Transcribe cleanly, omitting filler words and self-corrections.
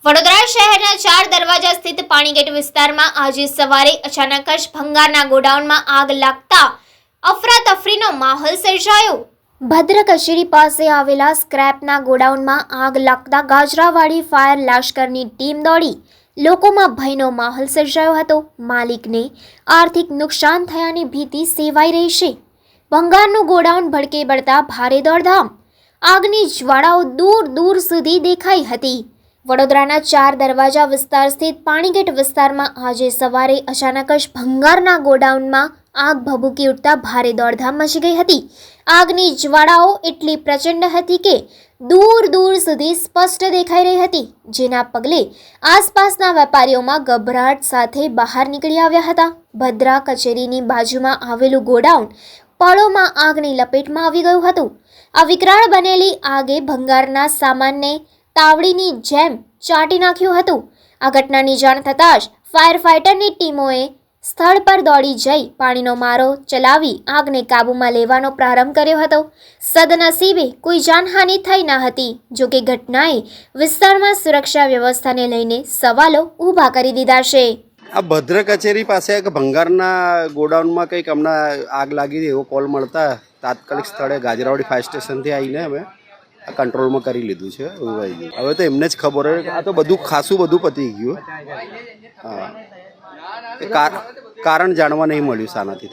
વડોદરા શહેરના 4 દરવાજા સ્થિત પાણીગેટ વિસ્તારમાં આજે સવારે અચાનક જ ભંગારના ગોડાઉનમાં આગ લાગતા અફરાતફરીનો માહોલ સર્જાયો। ભદ્ર કચેરી પાસે આવેલા સ્ક્રેપના ગોડાઉનમાં આગ લાગતા ગાજરાવાડી ફાયર લાશ્કરની ટીમ દોડી લોકોમાં ભયનો માહોલ સર્જાયો હતો। માલિકને આર્થિક નુકસાન થયાની ભીતિ સેવાઈ રહી છે। ભંગારનું ગોડાઉન ભડકે બળતા ભારે દોડધામ, આગની જ્વાળાઓ દૂર દૂર સુધી દેખાઈ હતી। વડોદરાના 4 દરવાજા વિસ્તાર સ્થિત પાણીગેટ વિસ્તારમાં આજે સવારે અચાનક જ ભંગારના ગોડાઉનમાં આગ ભભૂકી ઉઠતા ભારે દોડધામ મચી ગઈ હતી। આગની જ્વાળાઓ એટલી પ્રચંડ હતી કે દૂર દૂર સુધી સ્પષ્ટ દેખાઈ રહી હતી, જેના પગલે આસપાસના વેપારીઓમાં ગભરાટ સાથે બહાર નીકળી આવ્યા હતા। ભદ્રા કચેરીની બાજુમાં આવેલું ગોડાઉન પળોમાં આગની લપેટમાં આવી ગયું હતું। આ વિકરાળ બનેલી આગે ભંગારના સામાનને તાવડીની જેમ ચાટી નાખ્યું હતું। આ ઘટનાની જાણ થતાં જ ફાયર ફાઇટરની ટીમોએ સ્થળ પર દોડી જઈ પાણીનો મારો ચલાવી આગને કાબૂમાં લેવાનો પ્રારંભ કર્યો હતો। સદનસીબે કોઈ જાનહાનિ થઈ ન હતી। જોકે ઘટનાએ વિસ્તારમાં સુરક્ષા વ્યવસ્થાને લઈને સવાલો ઊભા કરી દીધા છે। આ ભદ્ર કચેરી પાસે એક ભંગારના ગોડાઉનમાં કંઈક હમણાં આગ લાગી હતી એવો કોલ મળતા તાત્કાલિક સ્થળે ગાજરાવાડી ફાયર સ્ટેશનથી આવીને અમે આ કંટ્રોલમાં કરી લીધું છે। હવે તો એમને જ ખબર હોય, આ તો બધું ખાસું બધું પતી ગયું। હા, કારણ જાણવા નહીં મળ્યું શાનાથી થઈ।